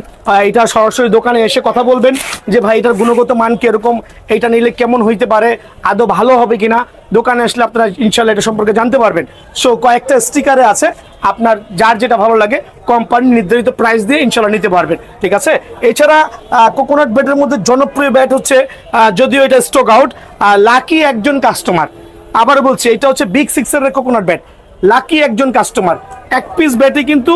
এটা সরাসরি দোকানে এসে কথা বলবেন যে ভাই এটার গুণগত মান কিরকম, এটা নিলে কেমন হইতে পারে, আদৌ ভালো হবে কিনা। দোকানে আসলে আপনারা ইনশাল্লাহ এটা সম্পর্কে জানতে পারবেন। সো কয়েকটা স্টিকারে আছে, আপনার যার যেটা ভালো লাগে কোম্পানি নির্ধারিত প্রাইস দিয়ে ইনশাল্লাহ নিতে পারবেন, ঠিক আছে। এছাড়া কোকোনাট ব্যাটের মধ্যে জনপ্রিয় ব্যাট হচ্ছে, যদিও এটা স্টক আউট, লাকি একজন কাস্টমার। আবার বলছি এটা হচ্ছে বিগ সিক্সের কোকোনাট ব্যাট, লাকি একজন কাস্টমার। 1 পিস ব্যাটে কিন্তু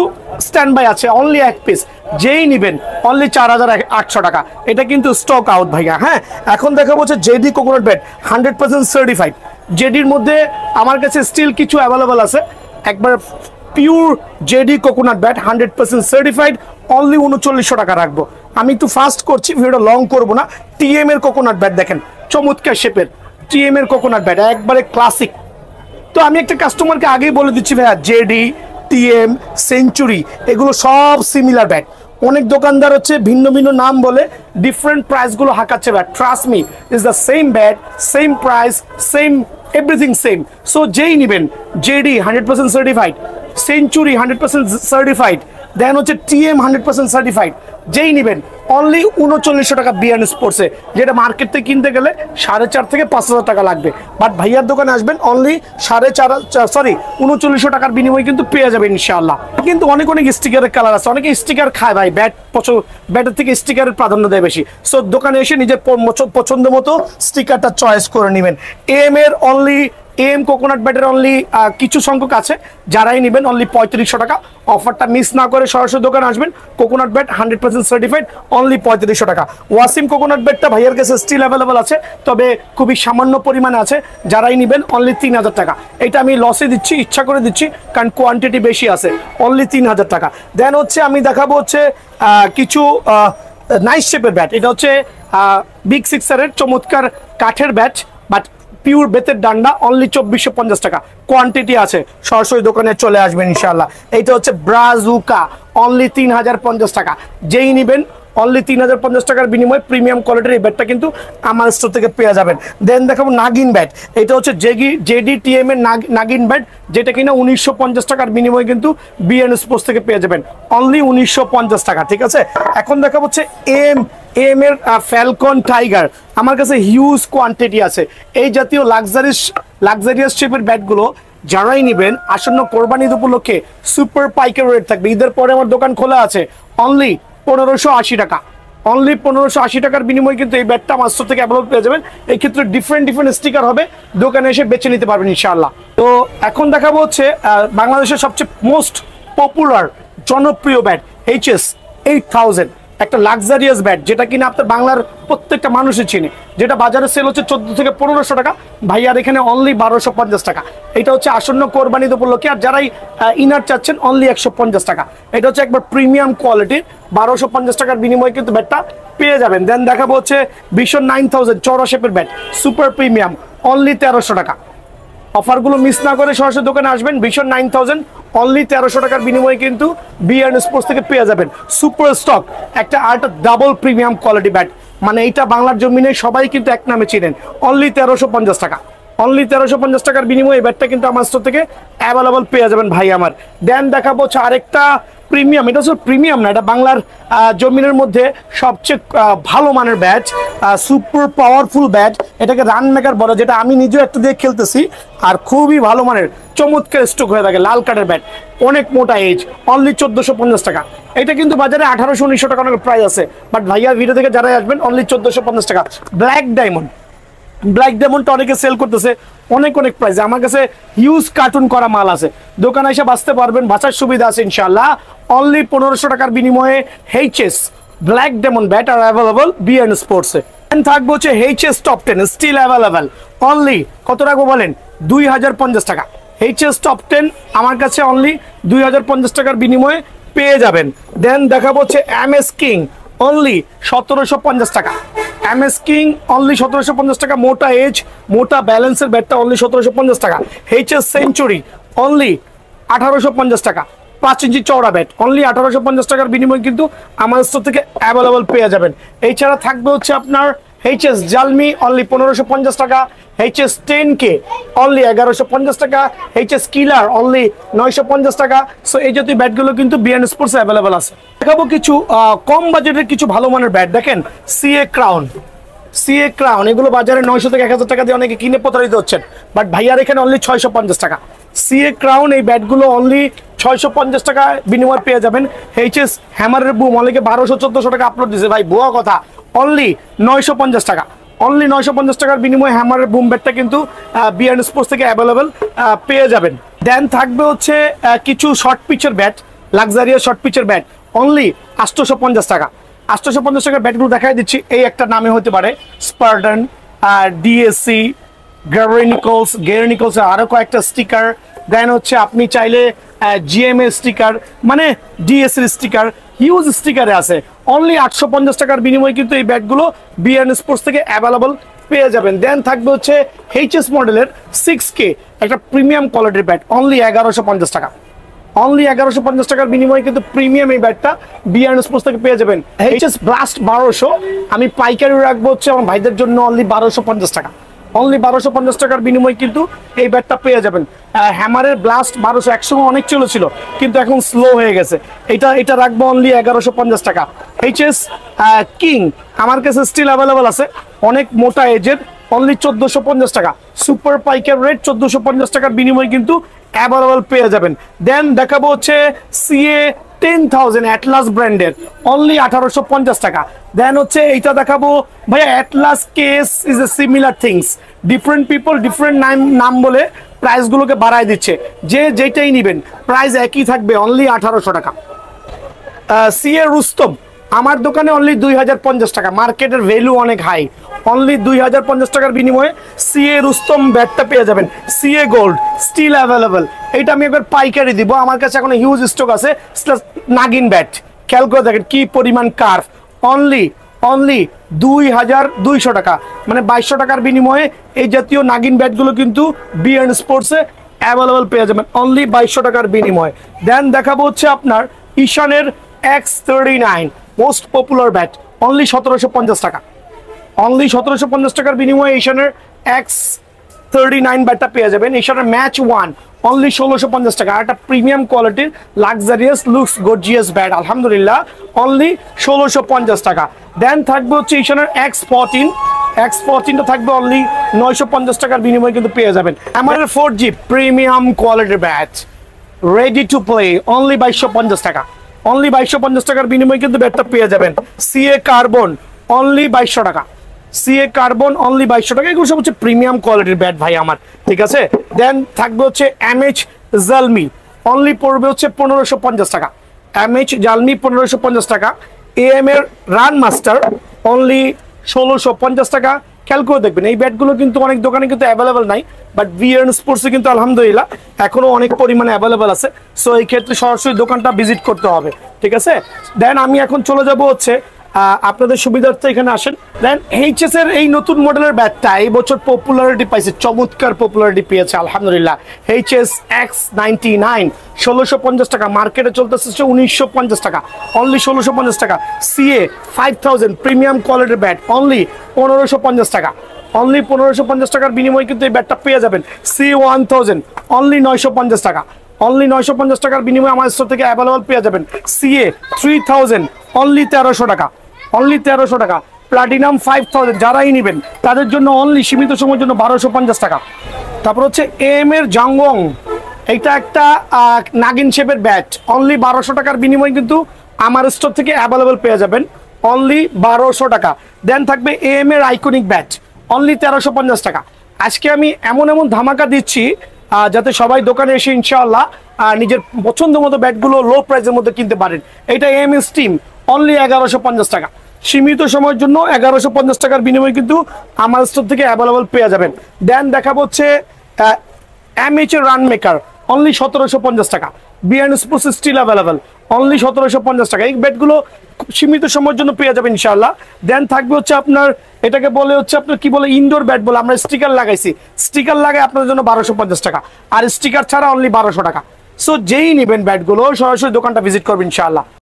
স্ট্যান্ড বাই আছে, অনলি 1 পিস, যেই নেবেন অনলি 4800 টাকা। এটা কিন্তু স্টক আউট ভাইয়া। হ্যাঁ, এখন দেখা বলছে জেডি কোকোনাট ব্যাট 100% সার্টিফাইড। জেডির মধ্যে আমার কাছে স্টিল কিছু অ্যাভেলেবল আছে, একবার pure JD coconut bat 100% certified, only 3900 টাকা রাখবো। আমি একটু ফাস্ট করছি, ভিডিওটা লং করবো না। TM এর কোকোনাট ব্যাট দেখেন, চমৎকার শেপের TM এর কোকোনাট ব্যাট, একবারে ক্লাসিক। তো আমি একটা কাস্টমারকে আগেই বলে দিচ্ছি ভাইয়া, জেডি, TM, সেঞ্চুরি এগুলো সব সিমিলার ব্যাট। অনেক দোকানদার হচ্ছে ভিন্ন ভিন্ন নাম বলে ডিফারেন্ট প্রাইসগুলো হাঁকাচ্ছে bat. Trust me, is the same bat, same price, same everything same. So যেই নেবেন, JD 100% certified, century 100% certified, then হচ্ছে TM 100% সার্টিফাইড, যেই নেবেন অনলি 3900 টাকা বিএন স্পোর্টসে, যেটা মার্কেট থেকে কিনতে গেলে 4,500 থেকে 5,000 টাকা লাগবে। বাট ভাইয়ার দোকানে আসবেন অনলি 3900 টাকার বিনিময়ে কিন্তু পেয়ে যাবেন ইনশাআল্লাহ। কিন্তু অনেক স্টিকারের কালার আছে, অনেকে স্টিকার খায় ভাই, ব্যাটের থেকে স্টিকারের প্রাধান্য দেয় বেশি। সো দোকানে এসে নিজের পছন্দ মতো স্টিকারটা চয়েস করে নেবেন। এম এর অনলি এম কোকোনাট ব্যাটের অনলি কিছু সংখ্যক আছে, যারাই নেবেন অনলি 3500 টাকা। অফারটা মিস না করে সরাসরি দোকানে আসবেন। কোকোনাট ব্যাট 100% সার্টিফাইড, অনলি 3500 টাকা। ওয়াসিম কোকোনাট ব্যাটটা ভাইয়ের কাছে স্টিল অ্যাভেলেবল আছে, তবে খুবই সামান্য পরিমাণে আছে। যারাই নেবেন অনলি 3000 টাকা। এটা আমি লসে দিচ্ছি, ইচ্ছা করে দিচ্ছি, কারণ কোয়ান্টিটি বেশি আছে, অনলি 3000 টাকা। দেন হচ্ছে আমি দেখাবো হচ্ছে কিছু নাইস শেপের ব্যাট। এটা হচ্ছে বিগ সিক্সারের চমৎকার কাঠের ব্যাট, বাট পিওর বেতের ডান্ডা, অনলি 2450 টাকা। কোয়ান্টিটি আছে, সরাসরি দোকানে চলে আসবেন ইনশাআল্লাহ। এইটা হচ্ছে ব্রাজুকা, অনলি 3050 টাকা। যেই নেবেন অনলি 3050 টাকার বিনিময়ে প্রিমিয়াম কোয়ালিটির এই ব্যাটটা কিন্তু আমার স্টোর থেকে পেয়ে যাবেন। দেন দেখাবো নাগিন ব্যাট, এটা হচ্ছে JDTM এর নাগিন ব্যাট, যেটা কিনা 1950 টাকার বিনিময়ে কিন্তু বিএন স্পোর্টস থেকে পেয়ে যাবেন অনলি 1950 টাকা, ঠিক আছে। এখন দেখা হচ্ছে এম এর ফ্যালকন টাইগার, আমার কাছে হিউজ কোয়ান্টিটি আছে। এই জাতীয় লাক্সারিয়াস শেপের ব্যাটগুলো যারাই নেবেন আসন্ন কোরবানি ঈদ উপলক্ষে সুপার পাইকারি রেট থাকবে। ঈদের পরে আমার দোকান খোলা আছে অনলি 1580 টাকা, অনলি 1580 টাকার বিনিময়ে কিন্তু এই ব্যাটটা আমার স্টোর থেকে অ্যাভেলেবল পেয়ে যাবেন। এই ক্ষেত্রে ডিফারেন্ট স্টিকার হবে, দোকানে এসে বেছে নিতে পারবেন ইনশাআল্লাহ। তো এখন দেখাবো হচ্ছে বাংলাদেশের সবচেয়ে মোস্ট পপুলার জনপ্রিয় ব্যাট HS 8000, একটা লাক্সারিয়াস ব্যাট যেটা কিনা আপনার বাংলার প্রত্যেকটা মানুষই চিনে, যেটা বাজারে সেল হচ্ছে 1400 থেকে 1500 টাকা, ভাইয়ার এখানে অনলি 1250 টাকা। এটা হচ্ছে আসন্ন কোরবানি ঈদ উপলক্ষে, আর যারাই ইনার চাচ্ছেন অনলি 150 টাকা। এটা হচ্ছে একবার প্রিমিয়াম কোয়ালিটির 1250 টাকার বিনিময়ে কিন্তু ব্যাটটা পেয়ে যাবেন। দেন দেখাবো হচ্ছে Vision 9000 চওড়া শেপের ব্যাট, সুপার প্রিমিয়াম, অনলি 1300 টাকা। অফারগুলো মিস না করে সরাসরি দোকানে আসবেন। Vision 9000 অনলি 1300 টাকার বিনিময়ে কিন্তু বিএন স্পোর্টস থেকে পেয়ে যাবেন সুপার স্টক একটা আরেকটা ডাবল প্রিমিয়াম কোয়ালিটি ব্যাট, মানে এইটা বাংলার জমিনে সবাই কিন্তু এক নামে চিনেন, অনলি 1350 টাকা। অনলি 1350 টাকার বিনিময়ে এই ব্যাটটা কিন্তু আমার স্টোর থেকে অ্যাভেলেবল পেয়ে যাবেন ভাই আমার। দেন দেখাবো হচ্ছে আরেকটা প্রিমিয়াম, এটা হচ্ছে প্রিমিয়াম না, এটা বাংলার জমিনের মধ্যে সবচেয়ে ভালো মানের ব্যাট, সুপার পাওয়ারফুল ব্যাট, এটাকে রান মেকার বলে, যেটা আমি নিজেও একটা দিয়ে খেলতেছি, আর খুবই ভালো মানের চমৎকার স্ট্রোক হয়ে থাকে, লাল কাঠের ব্যাট, অনেক মোটা এজ, অনলি 1450 টাকা। এটা কিন্তু বাজারে 1800-1900 টাকা প্রাইস আছে, বাট ভাইয়ার ভিডিও থেকে যারাই আসবেন অনলি 1450 টাকা। ব্ল্যাক ডায়মন্ডটা অনেকে সেল করতেছে অনেক প্রাইসে, আমার কাছে হিউজ কার্টুন করা মাল আছে, দোকানে এসে বাঁচতে পারবেন, বাঁচার সুবিধা আছে ইনশাআল্লাহ। অনলি 1500 টাকার বিনিময়ে HS ব্ল্যাক ডায়মন্ড ব্যাট আর অ্যাভেলেবল বিএন স্পোর্টসে। থাকবে হচ্ছে HS top 10 still available, only কত রাখবো বলেন, 2050 টাকা। HS টপ 10 আমার কাছে অনলি 2050 টাকার বিনিময়ে পেয়ে যাবেন। দেন দেখাবো হচ্ছে MS কিং, অনলি 1750 টাকা। MS কিং অনলি 1750 টাকা, মোটা এজ মোটা ব্যালেন্সের ব্যাটটা অনলি 1750 টাকা। HS সেঞ্চুরি অনলি 1850 টাকা, 5 ইঞ্চি চওড়া ব্যাট, অনলি 1850 টাকার বিনিময়ে কিন্তু আমার স্টোর থেকে অ্যাভেলেবল পেয়ে যাবেন। এছাড়া থাকবে হচ্ছে আপনার HS জালমি, অনলি 1550 টাকা। HS 10K অনলি 1150 টাকা। HS কিলার অনলি 950 টাকা। সো এই জাতীয় ব্যাটগুলো কিন্তু বিএন স্পোর্টসে অ্যাভেলেবল আছে। দেখাবো কিছু কম বাজেটের কিছু ভালো মানের ব্যাট, দেখেন CA ক্রাউন, এগুলো বাজারে 900 থেকে 1000 টাকা দিয়ে অনেকে কিনে প্রতারিত হচ্ছেন, বাট ভাইয়ার এখানে অনলি 650 টাকা। CA ক্রাউন এই ব্যাটগুলো অনলি 650 টাকা বিনিময়ে পেয়ে যাবেন। HS হ্যামারের বুম অনেকে 1200-1400 টাকা আপলোড দিয়েছে, ভাই ভুয়া কথা, অনলি 950 টাকা। অনলি 950 টাকার বিনিময়ে হ্যামারের বুম ব্যাটটা কিন্তু বিএন স্পোর্টস থেকে অ্যাভেলেবেল পেয়ে যাবেন। দেন থাকবে হচ্ছে কিছু শর্ট পিচের ব্যাট, লাক্সারিয়াস শর্ট পিচের ব্যাট, অনলি 850 টাকা। 850 টাকার ব্যাটগুলো দেখাই দিচ্ছি, এই একটা নামে হতে পারে স্পার্টান, DSC, গেরনিকলস, আরো কয়েকটা স্টিকার। দেন হচ্ছে আপনি চাইলে GMA স্টিকার, মানে DSC স্টিকার, হিউজ স্টিকারে আছে, অনলি 850 টাকার বিনিময়ে কিন্তু এই ব্যাটগুলো বিএন স্পোর্টস থেকে অ্যাভেলেবল পেয়ে যাবেন। দেন থাকবে হচ্ছে HS মডেলের 6K একটা প্রিমিয়াম কোয়ালিটির ব্যাট, অনলি 1150 টাকা। অনলি 1150 টাকার বিনিময়ে কিন্তু প্রিমিয়াম এই ব্যাটটা বিএন স্পোর্টস থেকে পেয়ে যাবেন। HS ব্লাস্ট 1200 আমি পাইকারি রাখবো হচ্ছে আমার ভাইদের জন্য অনলি 1250 টাকা। অনলি 1250 টাকার বিনিময়ে কিন্তু এই ব্যাটটা পেয়ে যাবেন। হ্যামারের ব্লাস্ট 1200 একসময় অনেক চলেছিল, কিন্তু এখন স্লো হয়ে গেছে, এটা রাখবো অনলি 1150 টাকা। HS কিং আমার কাছে স্টিল অ্যাভেলেবল আছে, অনেক মোটা এজের, অনলি 1450 টাকা। সুপার পাইকার রেট 1450 টাকার বিনিময়ে কিন্তু অ্যাভেলেবল পেয়ে যাবেন। দেন দেখাবো হচ্ছে CA 10,000 অ্যাটলাস ব্র্যান্ডের, অনলি 1850 টাকা। দেন হচ্ছে এইটা দেখাবো ভাইয়া, Atlas case is a similar things, different people different নাম বলে প্রাইসগুলোকে বাড়ায় দিচ্ছে, যেটাই নেবেন প্রাইস একই থাকবে, অনলি 1800 টাকা। CA রুস্তম আমার দোকানে অনলি 2050 টাকা, মার্কেটের ভ্যালু অনেক হাই, অনলি 2050 টাকার বিনিময়ে CA রুস্তম ব্যাটটা পেয়ে যাবেন। CA গোল্ড স্টিল অ্যাভেলেবল, এইটা আমি একবার পাইকারি দিব, আমার কাছে এখন হিউজ স্টক আছে। নাগিন ব্যাট খেয়াল করে দেখেন কি পরিমাণ কার্ভ, অনলি 2200 টাকা, মানে 2200 টাকার বিনিময়ে এই জাতীয় নাগিন ব্যাটগুলো কিন্তু বিএন স্পোর্টসে অ্যাভেলেবল পেয়ে যাবেন, অনলি 2200 টাকার বিনিময়ে। দেন দেখাবো হচ্ছে আপনার ঈশানের X39 most popular bat, only 1750 টাকা। অনলি 1750 টাকার বিনিময়ে এশিয়ানের X39 ব্যাটটা পেয়ে যাবেন। এশিয়ানের ম্যাচ 1 অনলি 1650 টাকা। আর একটা প্রিমিয়াম কোয়ালিটির লাক্সারিয়াস লুকস গর্জিয়াস ব্যাট, আলহামদুলিল্লাহ, অনলি 1650 টাকা। দেন থাকবে হচ্ছে এশিয়ানের X14টা থাকবে অনলি 950 টাকার বিনিময়ে কিন্তু পেয়ে যাবেন। আমাদের 4G প্রিমিয়াম কোয়ালিটির bat ready to play only 2250 টাকা। অনলি 2250 টাকার বিনিময়ে কিন্তু ব্যাটটা পেয়ে যাবেন। CA কার্বন অনলি 2200 টাকা। CA কার্বন অনলি 2200 টাকা। এগুলো সব হচ্ছে প্রিমিয়াম কোয়ালিটির ব্যাট ভাই আমার, ঠিক আছে। দেন থাকবে হচ্ছে MH জালমি, অনলি পড়বে হচ্ছে 1550 টাকা। MH জালমি 1550 টাকা। AM এর রান মাস্টার অনলি 1650 টাকা। খেয়াল করে দেখবেন এই ব্যাটগুলো কিন্তু অনেক দোকানে কিন্তু অ্যাভেলেবেল নাই, বাট ভিএন স্পোর্টসে কিন্তু আলহামদুলিল্লাহ এখনো অনেক পরিমাণে অ্যাভেলেবেল আছে। সো এই ক্ষেত্রে সরাসরি দোকানটা ভিজিট করতে হবে, ঠিক আছে। দেন আমি এখন চলে যাব হচ্ছে আপনাদের সুবিধার্থে এখানে আসেন। দেন এইচএস এর এই নতুন মডেলের ব্যাটটা এই বছর পপুলারিটি পাইছে, চমৎকার পপুলারিটি পেয়েছে আলহামদুলিল্লাহ। এইচএস X99 1650 টাকা, মার্কেটে চলতেছে 1950 টাকা, অনলি 1650 টাকা। CA 5000 প্রিমিয়াম কোয়ালিটির ব্যাট অনলি 1550 টাকা। অনলি 1550 টাকার বিনিময়ে কিন্তু এই ব্যাটটা পেয়ে যাবেন। C1000 অনলি 950 টাকা। অনলি 950 টাকার বিনিময়ে আমার স্টোর থেকে অ্যাভেলেবল পেয়ে যাবেন। CA 3000 অনলি 1300 টাকা। অনলি 1300 টাকা। প্লাটিনাম 5000 যারাই নেবেন তাদের জন্য অনলি সীমিত সময়ের জন্য 1250 টাকা। তারপর হচ্ছে AM এর জাংওয়ং, এটা একটা নাগিন শেপের ব্যাট, অনলি 1200 টাকার বিনিময়ে কিন্তু আমার স্টোর থেকে অ্যাভেলেবল পেয়ে যাবেন, অনলি 1200 টাকা। দেন থাকবে AM এর আইকনিক ব্যাট, অনলি 1350 টাকা। আজকে আমি এমন এমন ধামাকা দিচ্ছি যাতে সবাই দোকানে এসে ইনশাআল্লাহ নিজের পছন্দ মতো ব্যাটগুলো লো প্রাইসের মধ্যে কিনতে পারেন। এটা AM স্টিম অনলি 1150 টাকা। সীমিত সময়ের জন্য 1150 টাকার বিনিময়ে কিন্তু আমার স্টোর থেকে অ্যাভেলেবল পেয়ে যাবেন। দেন দেখাবো হচ্ছে MH এর রান মেকার, অনলি 1750 টাকা। BN sports still available, only 1750 টাকা। এই ব্যাটগুলো সীমিত সময়ের জন্য পেয়ে যাবেন ইনশাআল্লাহ। দেন থাকবে হচ্ছে আপনার এটাকে বলে হচ্ছে আপনার কি বলে ইনডোর ব্যাট বলে, আমরা স্টিকার লাগাইছি, স্টিকার লাগাই আপনাদের জন্য 1250 টাকা, আর স্টিকার ছাড়া অনলি 1200 টাকা। সো যেই নেবেন ব্যাটগুলো সরাসরি দোকানটা ভিজিট করবেন ইনশাআল্লাহ।